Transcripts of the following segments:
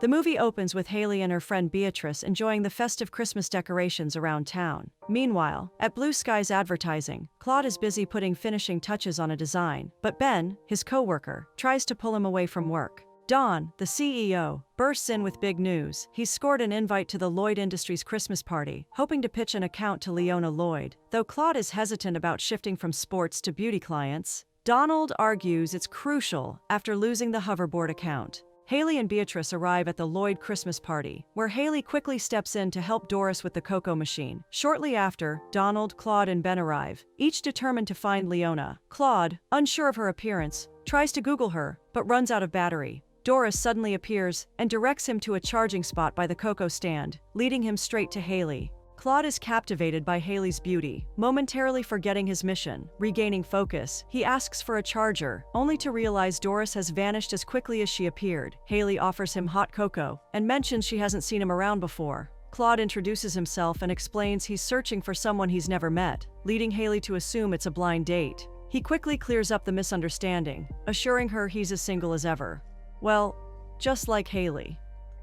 The movie opens with Haley and her friend Beatrice enjoying the festive Christmas decorations around town. Meanwhile, at Blue Sky's advertising, Claude is busy putting finishing touches on a design, but Ben, his co-worker, tries to pull him away from work. Don, the CEO, bursts in with big news. He's scored an invite to the Lloyd Industries Christmas party, hoping to pitch an account to Leona Lloyd. Though Claude is hesitant about shifting from sports to beauty clients, Donald argues it's crucial after losing the hoverboard account. Haley and Beatrice arrive at the Lloyd Christmas party, where Haley quickly steps in to help Doris with the cocoa machine. Shortly after, Donald, Claude, and Ben arrive, each determined to find Leona. Claude, unsure of her appearance, tries to Google her, but runs out of battery. Doris suddenly appears and directs him to a charging spot by the cocoa stand, leading him straight to Haley. Claude is captivated by Haley's beauty, momentarily forgetting his mission. Regaining focus, he asks for a charger, only to realize Doris has vanished as quickly as she appeared. Haley offers him hot cocoa and mentions she hasn't seen him around before. Claude introduces himself and explains he's searching for someone he's never met, leading Haley to assume it's a blind date. He quickly clears up the misunderstanding, assuring her he's as single as ever. Well, just like Haley.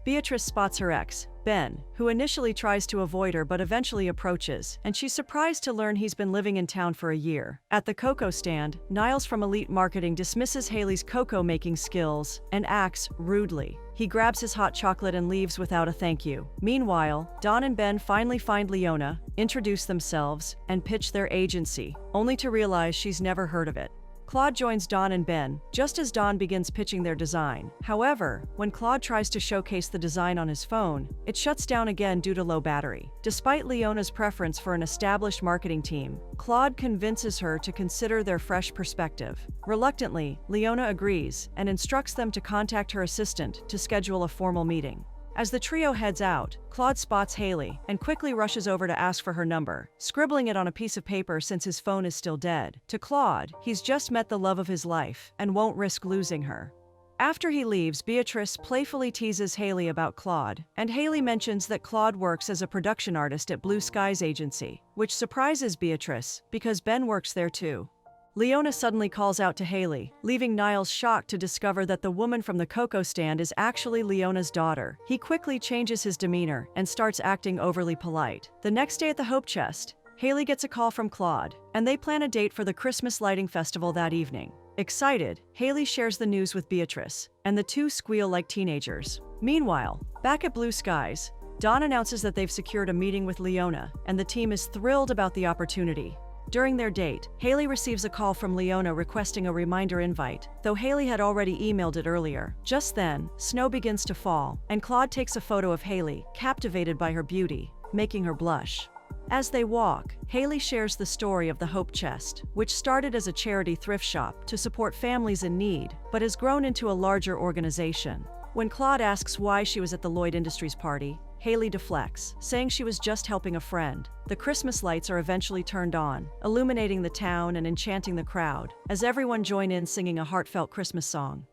Beatrice spots her ex, Ben, who initially tries to avoid her but eventually approaches, and she's surprised to learn he's been living in town for a year. At the cocoa stand, Niles from Elite Marketing dismisses Haley's cocoa-making skills and acts rudely. He grabs his hot chocolate and leaves without a thank you. Meanwhile, Don and Ben finally find Leona, introduce themselves, and pitch their agency, only to realize she's never heard of it. Claude joins Don and Ben, just as Don begins pitching their design. However, when Claude tries to showcase the design on his phone, it shuts down again due to low battery. Despite Leona's preference for an established marketing team, Claude convinces her to consider their fresh perspective. Reluctantly, Leona agrees and instructs them to contact her assistant to schedule a formal meeting. As the trio heads out, Claude spots Haley and quickly rushes over to ask for her number, scribbling it on a piece of paper since his phone is still dead. To Claude, he's just met the love of his life and won't risk losing her. After he leaves, Beatrice playfully teases Haley about Claude, and Haley mentions that Claude works as a production artist at Blue Sky's agency, which surprises Beatrice because Ben works there too. Leona suddenly calls out to Haley, leaving Niles shocked to discover that the woman from the cocoa stand is actually Leona's daughter. He quickly changes his demeanor and starts acting overly polite. The next day at the Hope Chest, Haley gets a call from Claude, and they plan a date for the Christmas lighting festival that evening. Excited, Haley shares the news with Beatrice, and the two squeal like teenagers. Meanwhile, back at Blue Skies, Don announces that they've secured a meeting with Leona, and the team is thrilled about the opportunity. During their date, Haley receives a call from Leona requesting a reminder invite, though Haley had already emailed it earlier. Just then, snow begins to fall, and Claude takes a photo of Haley, captivated by her beauty, making her blush. As they walk, Haley shares the story of the Hope Chest, which started as a charity thrift shop to support families in need, but has grown into a larger organization. When Claude asks why she was at the Lloyd Industries party, Haley deflects, saying she was just helping a friend. The Christmas lights are eventually turned on, illuminating the town and enchanting the crowd, as everyone join in singing a heartfelt Christmas song.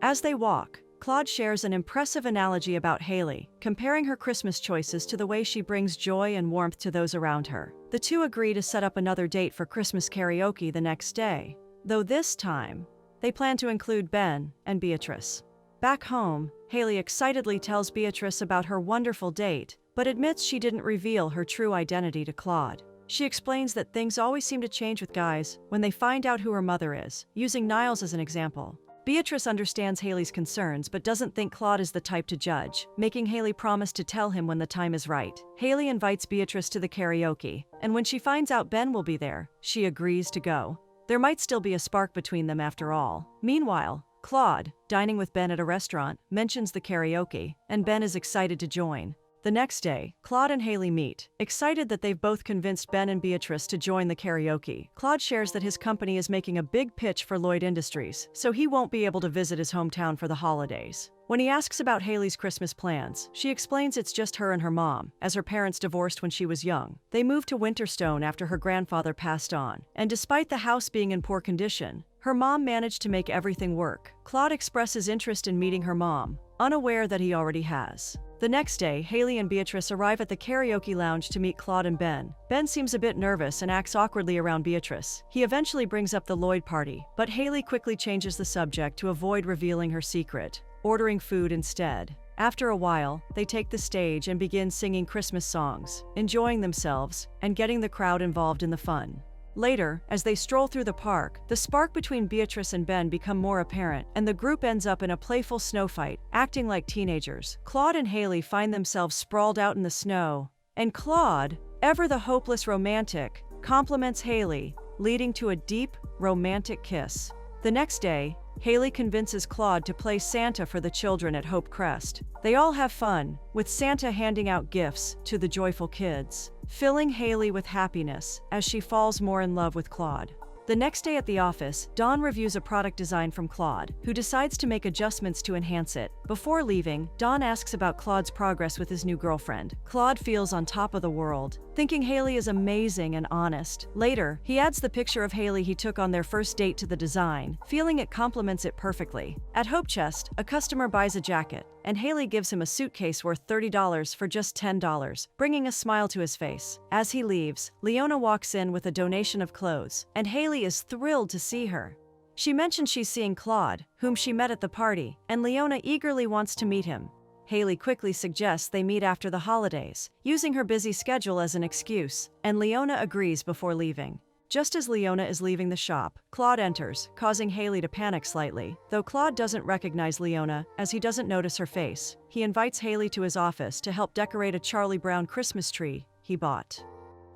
As they walk, Claude shares an impressive analogy about Haley, comparing her Christmas choices to the way she brings joy and warmth to those around her. The two agree to set up another date for Christmas karaoke the next day, though this time, they plan to include Ben and Beatrice. Back home, Haley excitedly tells Beatrice about her wonderful date, but admits she didn't reveal her true identity to Claude. She explains that things always seem to change with guys when they find out who her mother is, using Niles as an example. Beatrice understands Haley's concerns but doesn't think Claude is the type to judge, making Haley promise to tell him when the time is right. Haley invites Beatrice to the karaoke, and when she finds out Ben will be there, she agrees to go. There might still be a spark between them after all. Meanwhile, Claude, dining with Ben at a restaurant, mentions the karaoke, and Ben is excited to join. The next day, Claude and Haley meet, excited that they've both convinced Ben and Beatrice to join the karaoke. Claude shares that his company is making a big pitch for Lloyd Industries, so he won't be able to visit his hometown for the holidays. When he asks about Haley's Christmas plans, she explains it's just her and her mom, as her parents divorced when she was young. They moved to Winterstone after her grandfather passed on, and despite the house being in poor condition, her mom managed to make everything work. Claude expresses interest in meeting her mom, unaware that he already has. The next day, Haley and Beatrice arrive at the karaoke lounge to meet Claude and Ben. Ben seems a bit nervous and acts awkwardly around Beatrice. He eventually brings up the Lloyd party, but Haley quickly changes the subject to avoid revealing her secret, ordering food instead. After a while, they take the stage and begin singing Christmas songs, enjoying themselves, and getting the crowd involved in the fun. Later, as they stroll through the park, the spark between Beatrice and Ben become more apparent, and the group ends up in a playful snow fight, acting like teenagers. Claude and Haley find themselves sprawled out in the snow, and Claude, ever the hopeless romantic, compliments Haley, leading to a deep, romantic kiss. The next day, Haley convinces Claude to play Santa for the children at Hope Crest. They all have fun, with Santa handing out gifts to the joyful kids, filling Haley with happiness as she falls more in love with Claude. The next day at the office, Dawn reviews a product design from Claude, who decides to make adjustments to enhance it. Before leaving, Dawn asks about Claude's progress with his new girlfriend. Claude feels on top of the world, thinking Haley is amazing and honest. Later, he adds the picture of Haley he took on their first date to the design, feeling it complements it perfectly. At Hope Chest, a customer buys a jacket, and Haley gives him a suitcase worth $30 for just $10, bringing a smile to his face. As he leaves, Leona walks in with a donation of clothes, and Haley is thrilled to see her. She mentions she's seeing Claude, whom she met at the party, and Leona eagerly wants to meet him. Haley quickly suggests they meet after the holidays, using her busy schedule as an excuse, and Leona agrees before leaving. Just as Leona is leaving the shop, Claude enters, causing Haley to panic slightly. Though Claude doesn't recognize Leona, as he doesn't notice her face, he invites Haley to his office to help decorate a Charlie Brown Christmas tree he bought.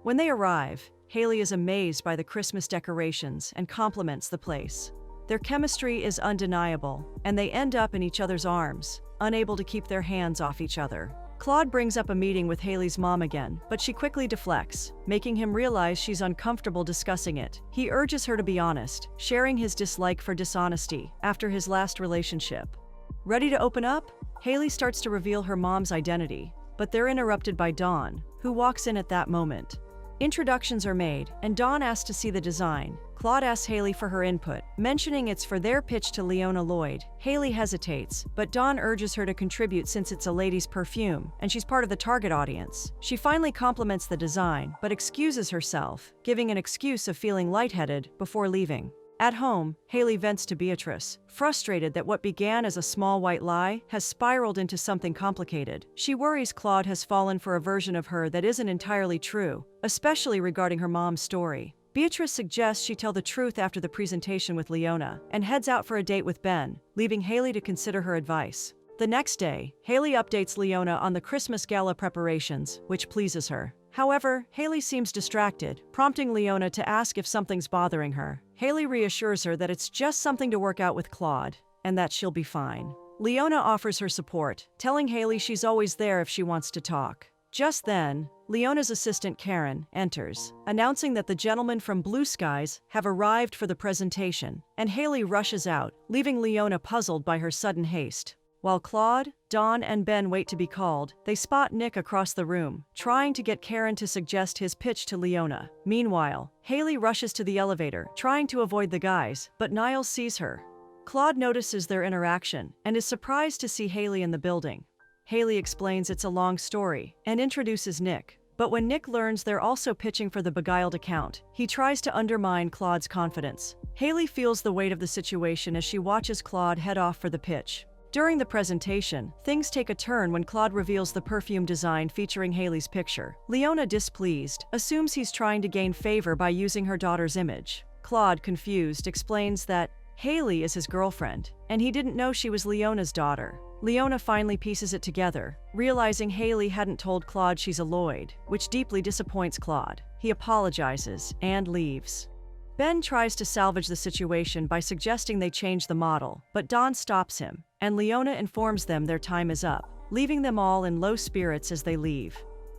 When they arrive, Haley is amazed by the Christmas decorations and compliments the place. Their chemistry is undeniable, and they end up in each other's arms, unable to keep their hands off each other. Claude brings up a meeting with Haley's mom again, but she quickly deflects, making him realize she's uncomfortable discussing it. He urges her to be honest, sharing his dislike for dishonesty after his last relationship. Ready to open up? Haley starts to reveal her mom's identity, but they're interrupted by Dawn, who walks in at that moment. Introductions are made, and Dawn asks to see the design. Claude asks Haley for her input, mentioning it's for their pitch to Leona Lloyd. Haley hesitates, but Dawn urges her to contribute since it's a lady's perfume, and she's part of the target audience. She finally compliments the design, but excuses herself, giving an excuse of feeling lightheaded before leaving. At home, Haley vents to Beatrice, frustrated that what began as a small white lie has spiraled into something complicated. She worries Claude has fallen for a version of her that isn't entirely true, especially regarding her mom's story. Beatrice suggests she tell the truth after the presentation with Leona, and heads out for a date with Ben, leaving Haley to consider her advice. The next day, Haley updates Leona on the Christmas gala preparations, which pleases her. However, Haley seems distracted, prompting Leona to ask if something's bothering her. Haley reassures her that it's just something to work out with Claude, and that she'll be fine. Leona offers her support, telling Haley she's always there if she wants to talk. Just then, Leona's assistant Karen enters, announcing that the gentlemen from Blue Skies have arrived for the presentation, and Haley rushes out, leaving Leona puzzled by her sudden haste. While Claude, Dawn, and Ben wait to be called, they spot Nick across the room, trying to get Karen to suggest his pitch to Leona. Meanwhile, Haley rushes to the elevator, trying to avoid the guys, but Niles sees her. Claude notices their interaction and is surprised to see Haley in the building. Haley explains it's a long story and introduces Nick. But when Nick learns they're also pitching for the Beguiled account, he tries to undermine Claude's confidence. Haley feels the weight of the situation as she watches Claude head off for the pitch. During the presentation, things take a turn when Claude reveals the perfume design featuring Haley's picture. Leona, displeased, assumes he's trying to gain favor by using her daughter's image. Claude, confused, explains that Haley is his girlfriend, and he didn't know she was Leona's daughter. Leona finally pieces it together, realizing Haley hadn't told Claude she's a Lloyd, which deeply disappoints Claude. He apologizes and leaves. Ben tries to salvage the situation by suggesting they change the model, but Dawn stops him, and Leona informs them their time is up, leaving them all in low spirits as they leave.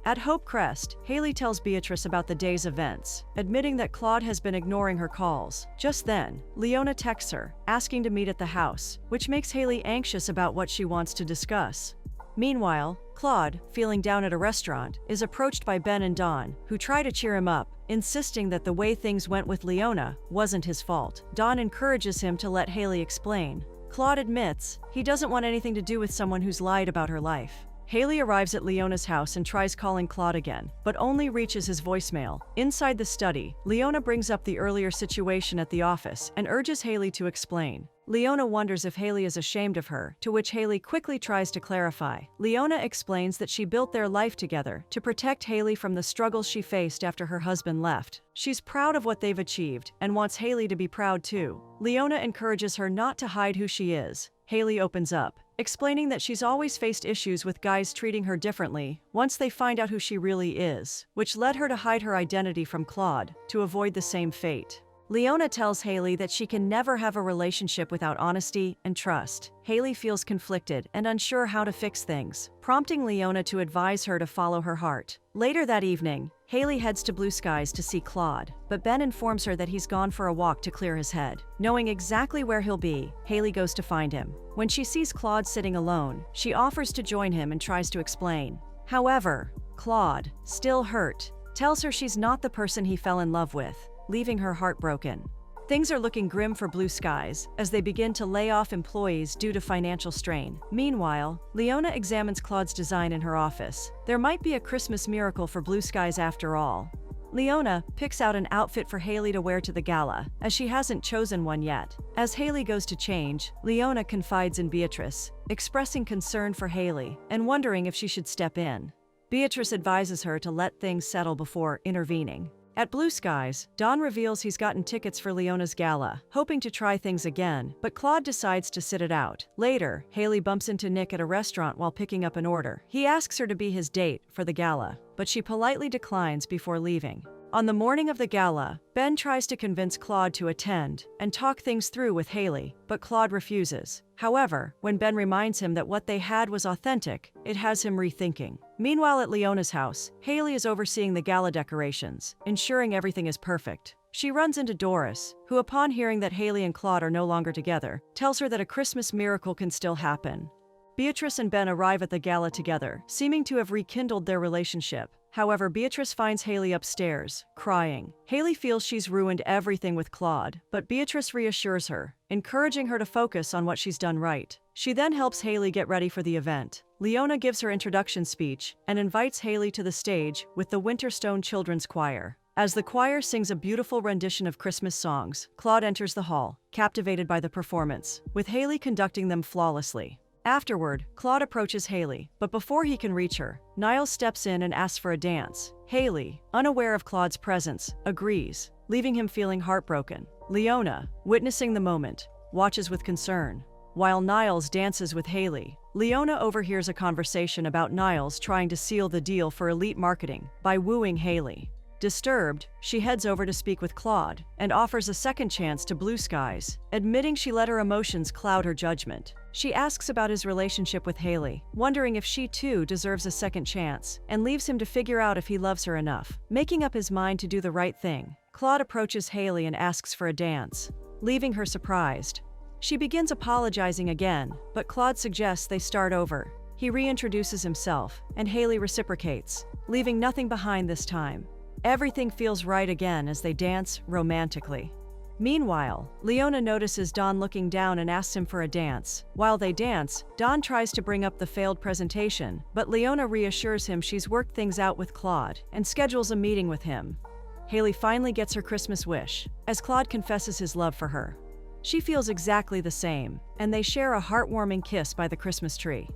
At Hope Crest, Haley tells Beatrice about the day's events, admitting that Claude has been ignoring her calls. Just then, Leona texts her, asking to meet at the house, which makes Haley anxious about what she wants to discuss. Meanwhile, Claude, feeling down at a restaurant, is approached by Ben and Dawn, who try to cheer him up, insisting that the way things went with Leona wasn't his fault. Dawn encourages him to let Haley explain. Claude admits he doesn't want anything to do with someone who's lied about her life. Haley arrives at Leona's house and tries calling Claude again, but only reaches his voicemail. Inside the study, Leona brings up the earlier situation at the office and urges Haley to explain. Leona wonders if Haley is ashamed of her, to which Haley quickly tries to clarify. Leona explains that she built their life together to protect Haley from the struggles she faced after her husband left. She's proud of what they've achieved and wants Haley to be proud too. Leona encourages her not to hide who she is. Haley opens up, explaining that she's always faced issues with guys treating her differently once they find out who she really is, which led her to hide her identity from Claude to avoid the same fate. Leona tells Haley that she can never have a relationship without honesty and trust. Haley feels conflicted and unsure how to fix things, prompting Leona to advise her to follow her heart. Later that evening, Haley heads to Blue Skies to see Claude, but Ben informs her that he's gone for a walk to clear his head. Knowing exactly where he'll be, Haley goes to find him. When she sees Claude sitting alone, she offers to join him and tries to explain. However, Claude, still hurt, tells her she's not the person he fell in love with, leaving her heartbroken. Things are looking grim for Blue Skies as they begin to lay off employees due to financial strain. Meanwhile, Leona examines Claude's design in her office. There might be a Christmas miracle for Blue Skies after all. Leona picks out an outfit for Haley to wear to the gala, as she hasn't chosen one yet. As Haley goes to change, Leona confides in Beatrice, expressing concern for Haley and wondering if she should step in. Beatrice advises her to let things settle before intervening. At Blue Skies, Don reveals he's gotten tickets for Leona's gala, hoping to try things again, but Claude decides to sit it out. Later, Haley bumps into Nick at a restaurant while picking up an order. He asks her to be his date for the gala, but she politely declines before leaving. On the morning of the gala, Ben tries to convince Claude to attend and talk things through with Haley, but Claude refuses. However, when Ben reminds him that what they had was authentic, it has him rethinking. Meanwhile, at Leona's house, Haley is overseeing the gala decorations, ensuring everything is perfect. She runs into Doris, who, upon hearing that Haley and Claude are no longer together, tells her that a Christmas miracle can still happen. Beatrice and Ben arrive at the gala together, seeming to have rekindled their relationship. However, Beatrice finds Haley upstairs, crying. Haley feels she's ruined everything with Claude, but Beatrice reassures her, encouraging her to focus on what she's done right. She then helps Haley get ready for the event. Leona gives her introduction speech and invites Haley to the stage with the Winterstone Children's Choir. As the choir sings a beautiful rendition of Christmas songs, Claude enters the hall, captivated by the performance, with Haley conducting them flawlessly. Afterward, Claude approaches Haley, but before he can reach her, Niles steps in and asks for a dance. Haley, unaware of Claude's presence, agrees, leaving him feeling heartbroken. Leona, witnessing the moment, watches with concern. While Niles dances with Haley, Leona overhears a conversation about Niles trying to seal the deal for elite marketing by wooing Haley. Disturbed, she heads over to speak with Claude and offers a second chance to Blue Skies, admitting she let her emotions cloud her judgment. She asks about his relationship with Haley, wondering if she too deserves a second chance, and leaves him to figure out if he loves her enough. Making up his mind to do the right thing, Claude approaches Haley and asks for a dance, leaving her surprised. She begins apologizing again, but Claude suggests they start over. He reintroduces himself, and Haley reciprocates, leaving nothing behind this time. Everything feels right again as they dance romantically. Meanwhile, Leona notices Don looking down and asks him for a dance. While they dance, Don tries to bring up the failed presentation, but Leona reassures him she's worked things out with Claude and schedules a meeting with him. Haley finally gets her Christmas wish, as Claude confesses his love for her. She feels exactly the same, and they share a heartwarming kiss by the Christmas tree.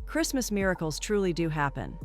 Christmas miracles truly do happen.